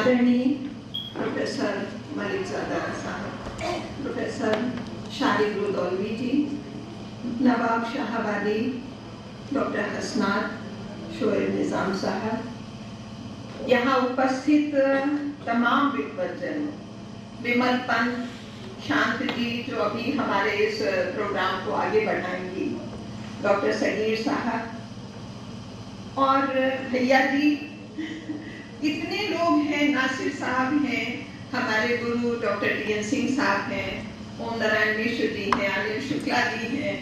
आदरणीय प्रोफेसर मलिकज़ादा साहब, प्रोफेसर शारिक रुदौलवी जी, नवाब शाहबादी, डॉक्टर हसनात शोएब निज़ाम साहब, यहाँ उपस्थित तमाम विद्वजन, विमल पंत, शांत जी जो अभी हमारे इस प्रोग्राम को आगे बढ़ाएंगी, डॉक्टर सगीर साहब और भैया जी, इतने लोग हैं, नासिर साहब हैं, हमारे गुरु डॉक्टर टी एन सिंह साहब हैं, ओम नारायण मिश्र जी हैं, अनिल शुक्ला जी हैं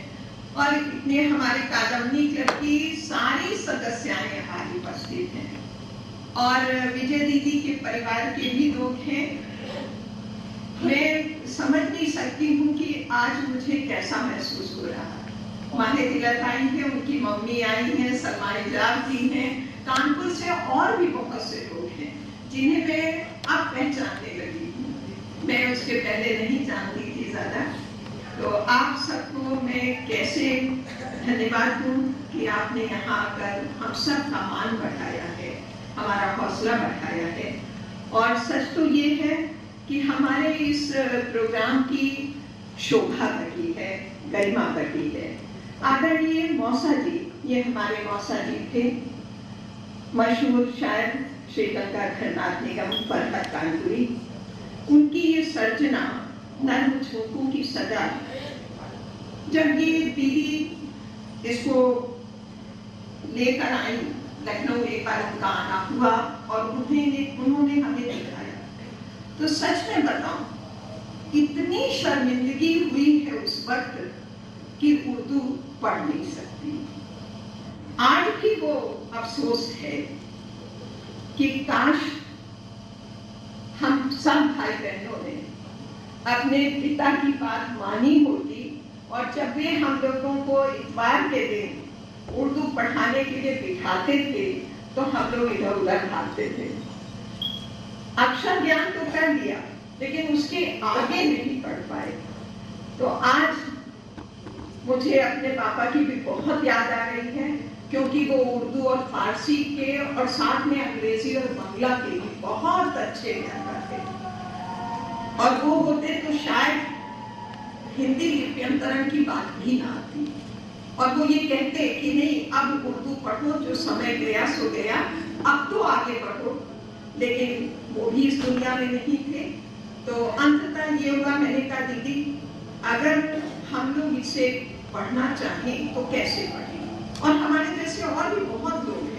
और इतने हमारे कादम्बनी क्लब की सारी सदस्याएं यहाँ उपस्थित हैं और विजय दीदी के परिवार के भी लोग हैं। मैं समझ नहीं सकती हूँ कि आज मुझे कैसा महसूस हो रहा है। माहे तिलक आई है, उनकी मम्मी आई है, सलमा इजाब जी हैं, कानपुर से और भी बहुत से लोग हैं जिन्हें मैं अब पहचानने लगी हूँ। मैं उसके पहले नहीं जानती थी ज़्यादा। तो आप सबको मैं कैसे धन्यवाद दूँ कि आपने यहाँ आकर हम सब का मान बढ़ाया है, हमारा हौसला बढ़ाया है। और सच तो ये है कि हमारे इस प्रोग्राम की शोभा बढ़ी है, गरिमा बढ़ी है। आदरणीय मौसा जी, ये हमारे मौसा जी थे, मशहूर शायद श्रीलंका नाथ निगम फरहत कानपुरी। उनकी ये सर्जना नर्म झोंकों की सदा, जब ये दीदी इसको लेकर आई लखनऊ, एक बार उनका आना हुआ और उन्होंने हमें दिखाया, तो सच में बताऊं इतनी शर्मिंदगी हुई है उस वक्त कि उर्दू पढ़ नहीं सकती। आज भी वो अफसोस है कि काश हम सब भाई बहनों ने अपने पिता की बात मानी होती और जब वे हम लोगों को इतवार के दिन उर्दू पढ़ाने के लिए बिठाते थे तो हम लोग इधर उधर भागते थे। अक्षर ज्ञान तो कर लिया लेकिन उसके आगे नहीं पढ़ पाए। तो आज मुझे अपने पापा की भी बहुत याद आ रही है क्योंकि वो उर्दू और फारसी के और साथ में अंग्रेजी और बांग्ला के भी बहुत अच्छे जानकार थे और वो होते तो शायद हिंदी लिप्यंतरण की बात भी ना आती और वो ये कहते कि नहीं, अब उर्दू पढ़ो, जो समय गया सो गया, अब तो आगे बढ़ो। लेकिन वो भी इस दुनिया में नहीं थे। तो अंततः ये हुआ, मैंने कहा दीदी अगर हम लोग इसे पढ़ना चाहें तो कैसे पढ़ें, और हमारे जैसे और भी बहुत लोग हैं।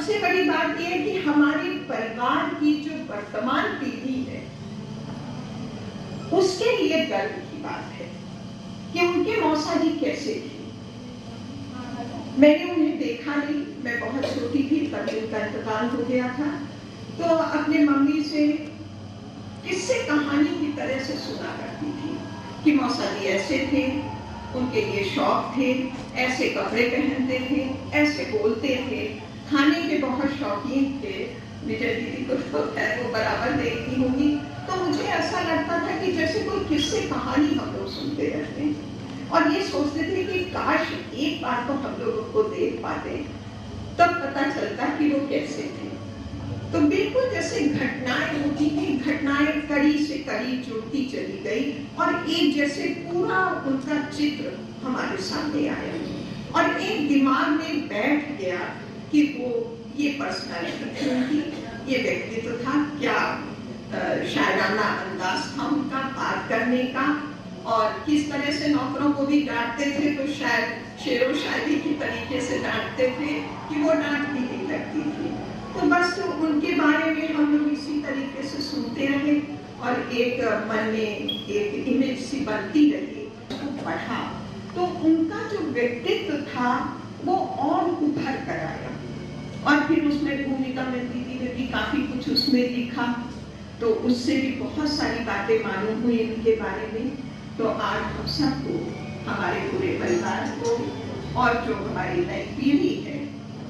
सबसे बड़ी बात यह है कि हमारे परिवार की जो वर्तमान पीढ़ी है उसके लिए गर्व की बात है कि उनके मौसा जी कैसे थे। मैंने उन्हें देखा नहीं, मैं बहुत छोटी थी तभी उनका इंतकाल हो गया था। तो अपने मम्मी से किस्से कहानी की तरह से सुना करती थी कि मौसा जी ऐसे थे, उनके ये शौक थे, ऐसे कपड़े पहनते थे, ऐसे बोलते थे, खाने के बहुत शौकीन थे। विजय दीदी को तो वो बराबर देखती होंगी। तो मुझे ऐसा लगता था कि जैसे कोई किस्से कहानी हम लोग सुनते रहते हैं और ये सोचते थे कि काश एक बार तो हम लोग उनको देख पाते, तब पता चलता कि वो कैसे थे। तो बिल्कुल जैसे घटनाएं होती थी, घटनाएं कड़ी से कड़ी जुड़ती चली गई और एक जैसे पूरा उनका चित्र हमारे सामने आया और एक दिमाग में बैठ गया कि वो ये पर्सनालिटी उनकी, ये व्यक्तित्व था, क्या शायराना अंदाज था उनका बात करने का और किस तरह से नौकरों को भी डांटते थे तो शायद शेरो शायरी की तरीके से डांटते थे कि वो डांट भी नहीं लगती थी। तो बस उनके बारे में हम लोग इसी तरीके से सुनते रहे और एक मन में एक इमेज सी बनती रही। तो पढ़ा तो उनका जो व्यक्तित्व था वो और उभर कर आया और फिर उसमें भूमिका में दीदी ने भी काफी कुछ उसमें लिखा तो उससे भी बहुत सारी बातें मालूम हुई उनके बारे में। तो आज हम सबको, हमारे पूरे परिवार को और जो हमारी नई पीढ़ी है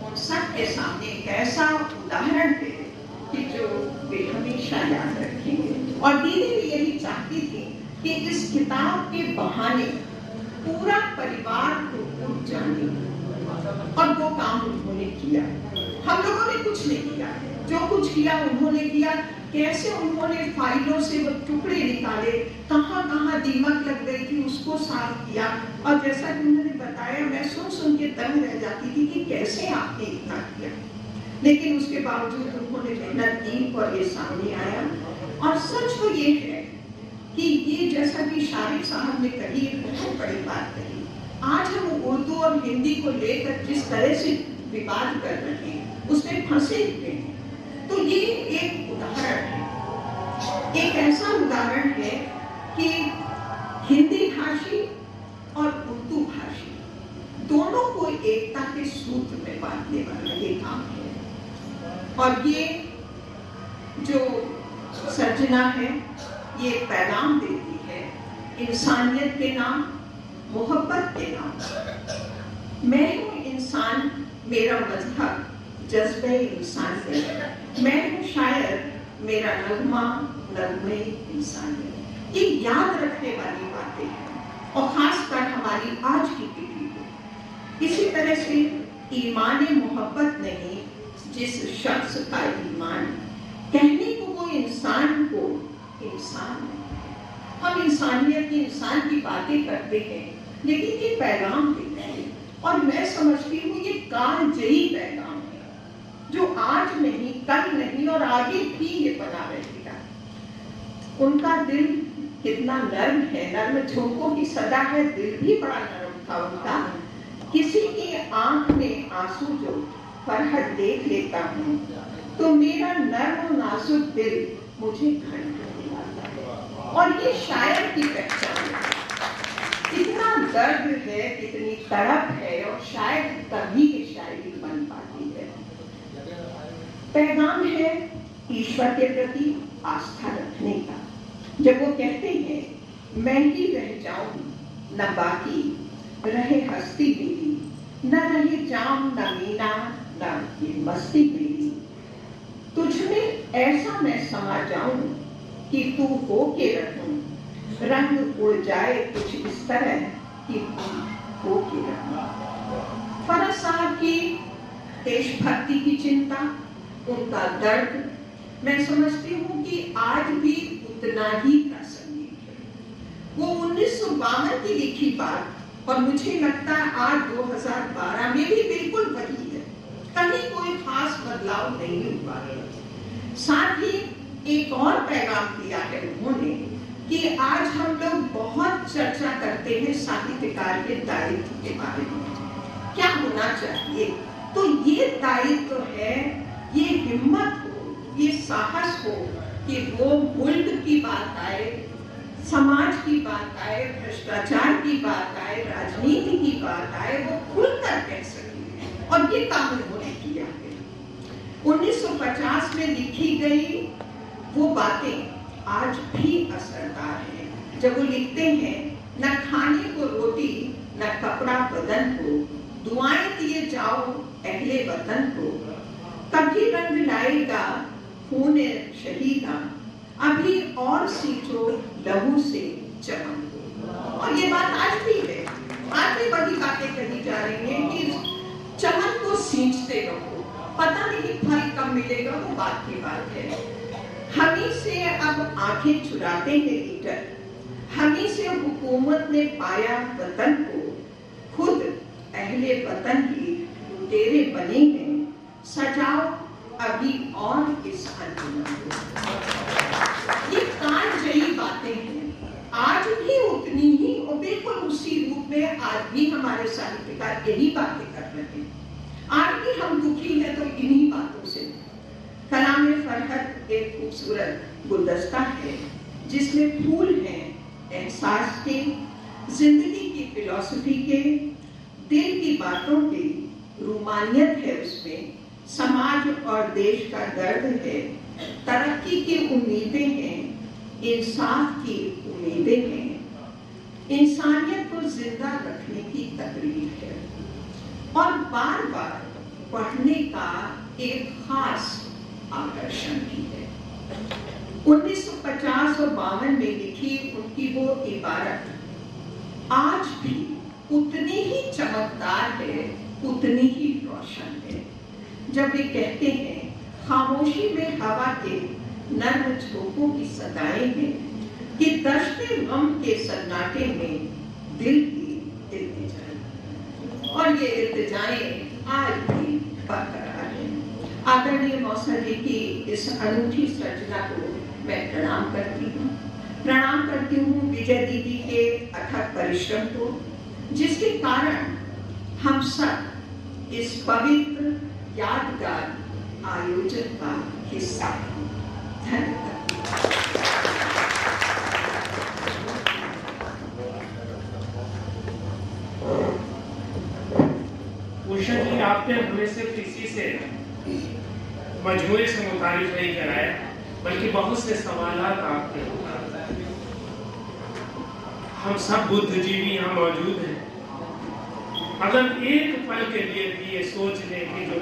उन सब के सामने एक ऐसा उदाहरण है कि जो वे हमेशा याद रखेंगे। और दीदी भी यही चाहती थी कि इस किताब के बहाने पूरा परिवार को उठ जाने और वो काम उन्होंने किया। हम लोगों ने कुछ नहीं किया, जो कुछ किया उन्होंने किया। कैसे उन्होंने फाइलों से वो टुकड़े निकाले, कहाँ कहाँ दीमक लग गई थी उसको साफ किया। और जैसा कि उन्होंने बताया मैं सुन सुन के दंग रह जाती थी कि कैसे आपने इतना किया, लेकिन उसके बावजूद उन्होंने मेहनत की और ये सामने आया। और सच तो ये है कि ये जैसा कि शारिक साहब ने कही, बहुत बड़ी बात कही। आज हम उर्दू और हिंदी को लेकर जिस तरह से विवाद कर रहे हैं उसमें फंसे हुए हैं। तो ये एक उदाहरण है, एक ऐसा उदाहरण है कि हिंदी भाषी और उर्दू भाषी दोनों को एकता के सूत्र में बांधने वाला ये काम है। और ये जो सर्जना है ये पैगाम देती है इंसानियत के नाम, मोहब्बत के नाम। मैं हूँ इंसान, मेरा मजहब जज्बे इंसानियत, मैं हूँ शायर, मेरा नगमा नगमे इंसानियत। ये याद रखने वाली बातें हैं और खासकर हमारी आज की पीढ़ी को। इसी तरह से ईमान मोहब्बत नहीं, जिस शख्स का ईमान, कहने को वो इंसान को इंसान है। हम इंसानियत की, इंसान की बातें करते हैं लेकिन ये पैगाम देते हैं और मैं समझती हूँ ये कालजयी पैगाम है जो आज नहीं, कल नहीं और आगे भी ये बना रहेगा। उनका दिल कितना नर्म है, नर्म झोंकों की सदा है, दिल भी बड़ा नर्म था उनका। किसी की आंख में आंसू जो फरहत देख लेता हूँ तो मेरा नर्म नाजुक दिल मुझे खड़े लाता है। और ये शायर की पहचान है, कितना दर्द है, कितनी तड़प है और शायद तभी ये शायरी बन पाती है। पैगाम है ईश्वर के प्रति आस्था रखने का। जब वो कहते हैं मैं ही रह जाऊं न बाकी रहे हस्ती मेरी, न रहे जाम न मीना न ये मस्ती मेरी, तुझ में ऐसा मैं समा जाऊं कि तू हो के रहूं, रंग उड़ जाए कुछ इस तरह कि तू हो के रहूं। फरज साहब की देशभक्ति की चिंता, उनका दर्द, मैं समझती हूँ कि आज भी उतना ही प्रासंगिक है। वो 1952 की लिखी बात और मुझे लगता है आज 2012 में भी बिल्कुल वही है, कहीं कोई खास बदलाव नहीं हुआ है। साथ ही एक और पैगाम दिया है उन्होंने कि आज हम लोग बहुत चर्चा करते हैं साहित्यकार के दायित्व के बारे में, क्या होना चाहिए। तो ये दायित्व है, ये हिम्मत हो, ये साहस हो कि वो मुल्क की बात आए, समाज की बात आए, भ्रष्टाचार की बात आए, राजनीति की बात आए, वो खुलकर कह सके। और ये काम उन्होंने किया है। 1950 में लिखी गई वो बातें आज भी असरदार हैं। जब वो लिखते हैं, न खाने को रोटी न कपड़ा बदन को, दुआएं दिए जाओ अहले वतन को, कभी रंग लाएगा खून शहीदा, अभी और सींचो लहू से चमन को। और ये बात आज भी है, आज भी बड़ी बातें कही जा रही हैं कि चमन को सींचते रहो, पता नहीं फल कब मिलेगा, वो बात की बात है। हमी से अब आंखें चुराते हैं लीडर, हमी से हुकूमत ने पाया वतन को, खुद अहले वतन ही तेरे बने हैं, सजाओ अभी और इस अंजुमन को। ये कालजयी बातें हैं, आज भी उतनी ही और बिल्कुल उसी रूप में आज भी हमारे साहित्यकार यही बातें कर रहे हैं। आज भी हम दुखी हैं तो इन्हीं बातों से। कलाम फरहत एक खूबसूरत गुलदस्ता है जिसमें फूल हैं एहसास के, जिंदगी की फिलॉसफी के, दिल की बातों की, रूमानियत है उसमें, समाज और देश का दर्द है, तरक्की की उम्मीदें हैं, इंसाफ की उम्मीदें हैं, इंसानियत को जिंदा रखने की तकरीर है और बार बार पढ़ने का एक खास आकर्षण भी है। 1950 और 52 में लिखी उनकी वो इबारत आज भी उतनी ही चमकदार है, उतनी ही रोशन है, जब वे कहते हैं, खामोशी में हवा के नर्म झोंकों की सदाएं हैं कि दश्ते गम के सन्नाटे में दिल की इल्तिजाएं। और ये इल्तिजाएं आज भी बरकरार है। आदरणीय मौसा जी की इस अनूठी सृजना को मैं प्रणाम करती हूँ विजय दीदी के अथक परिश्रम को, जिसके कारण हम सब इस पवित्र यादगार आयोजन का हिस्सा हैं। धन्यवाद। उषा जी, आपने हमें सिर्फ किसी से मजमूरे से मुतारिफ नहीं कराया, बल्कि बहुत से सवालात आपके हम सब बुद्धिजीवी यहाँ मौजूद हैं। अगर एक पल के लिए भी ये सोच लें कि जो